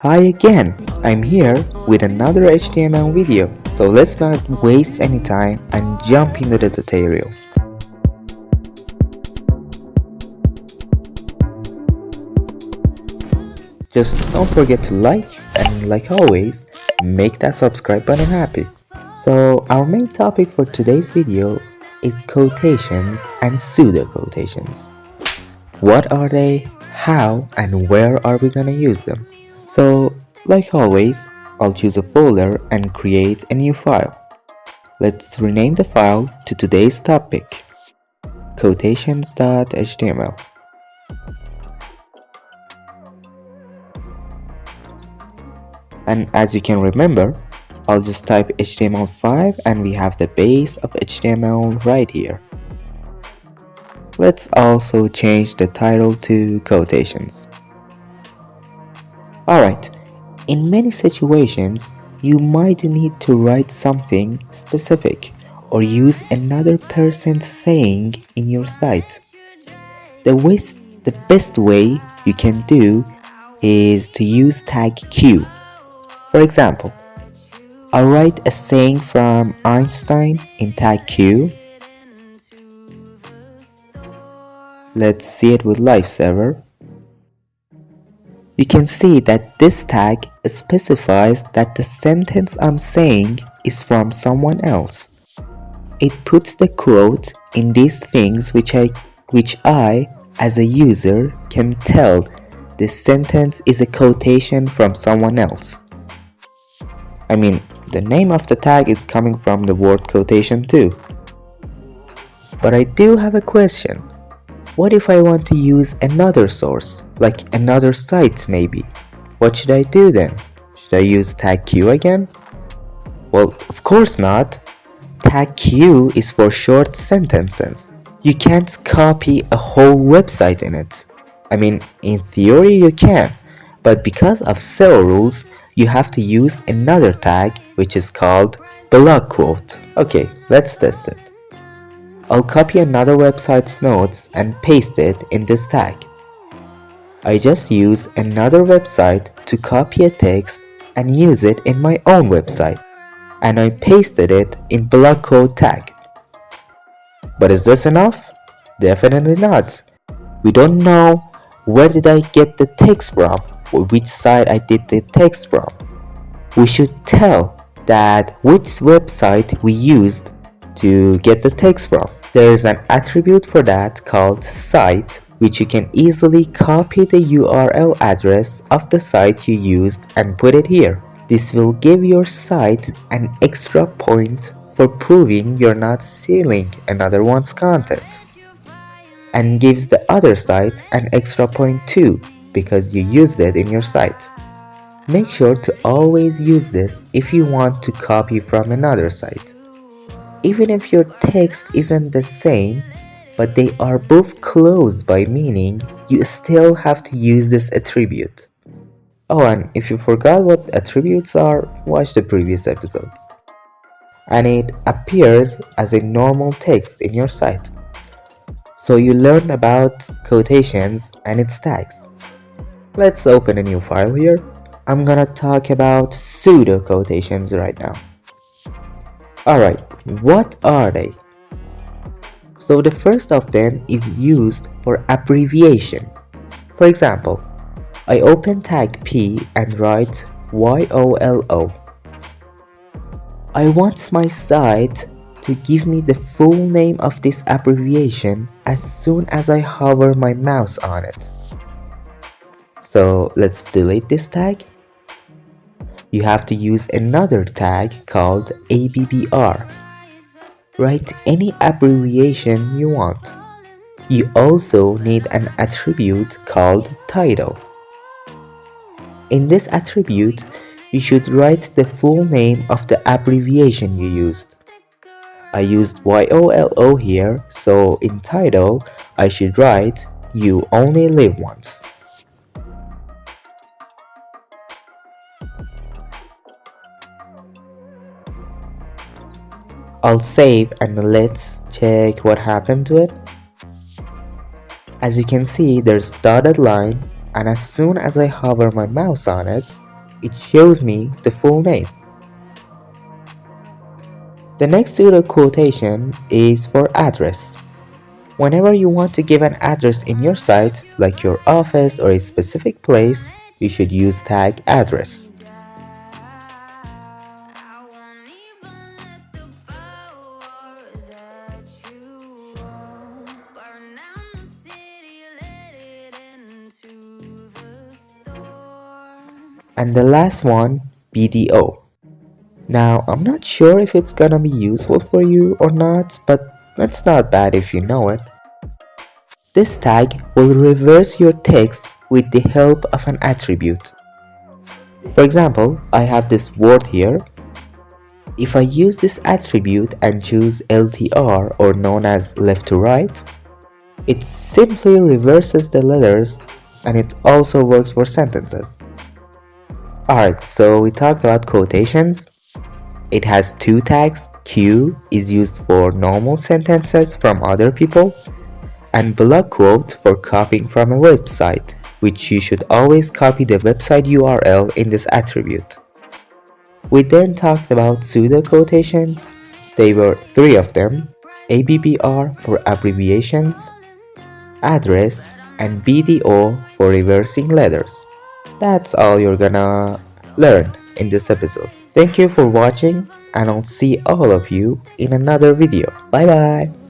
Hi again, I'm here with another HTML video, so let's not waste any time and jump into the tutorial. Just don't forget to like and like always, make that subscribe button happy. So our main topic for today's video is quotations and pseudo quotations. What are they, how and where are we gonna use them? So, like always, I'll choose a folder and create a new file. Let's rename the file to today's topic, quotations.html. And as you can remember, I'll just type HTML5 and we have the base of HTML right here. Let's also change the title to quotations. Alright, in many situations, you might need to write something specific or use another person's saying in your site. The best way you can do is to use tag Q. For example, I'll write a saying from Einstein in tag Q. Let's see it with Lifesaver. You can see that this tag specifies that the sentence I'm saying is from someone else. It puts the quote in these things which I as a user can tell this sentence is a quotation from someone else. I mean, the name of the tag is coming from the word quotation too. But I do have a question. What if I want to use another source, like another site maybe? What should I do then? Should I use tag Q again? Well, of course not. Tag Q is for short sentences. You can't copy a whole website in it. I mean, in theory you can, but because of SEO rules, you have to use another tag which is called blog quote. Okay, let's test it. I'll copy another website's notes and paste it in this tag. I just use another website to copy a text and use it in my own website, and I pasted it in blog quote tag. But is this enough? Definitely not. We don't know where did I get the text from or which site I did the text from. We should tell that which website we used to get the text from. There is an attribute for that called site, which you can easily copy the URL address of the site you used and put it here. This will give your site an extra point for proving you're not stealing another one's content, and gives the other site an extra point too because you used it in your site. Make sure to always use this if you want to copy from another site. Even if your text isn't the same, but they are both close by meaning, you still have to use this attribute. Oh, and if you forgot what attributes are, watch the previous episodes. And it appears as a normal text in your site. So you learned about quotations and its tags. Let's open a new file here. I'm gonna talk about pseudo quotations right now. Alright, what are they? So the first of them is used for abbreviation. For example, I open tag P and write YOLO. I want my site to give me the full name of this abbreviation as soon as I hover my mouse on it. So let's delete this tag. You have to use another tag called ABBR. Write any abbreviation you want. You also need an attribute called title. In this attribute, you should write the full name of the abbreviation you used. I used YOLO here, so in title, I should write You Only Live Once. I'll save and let's check what happened to it. As you can see, there's dotted line, and as soon as I hover my mouse on it, it shows me the full name. The next pseudo quotation is for address. Whenever you want to give an address in your site, like your office or a specific place, you should use tag address. And the last one, BDO. Now, I'm not sure if it's gonna be useful for you or not, but that's not bad if you know it. This tag will reverse your text with the help of an attribute. For example, I have this word here. If I use this attribute and choose LTR, or known as left to right, it simply reverses the letters, and it also works for sentences. Alright, so we talked about quotations. It has two tags. Q is used for normal sentences from other people, and block quote for copying from a website, which you should always copy the website URL in this attribute. We then talked about pseudo quotations. They were three of them: ABBR for abbreviations, address, and BDO for reversing letters. That's all you're gonna learn in this episode. Thank you for watching, and I'll see all of you in another video. Bye bye.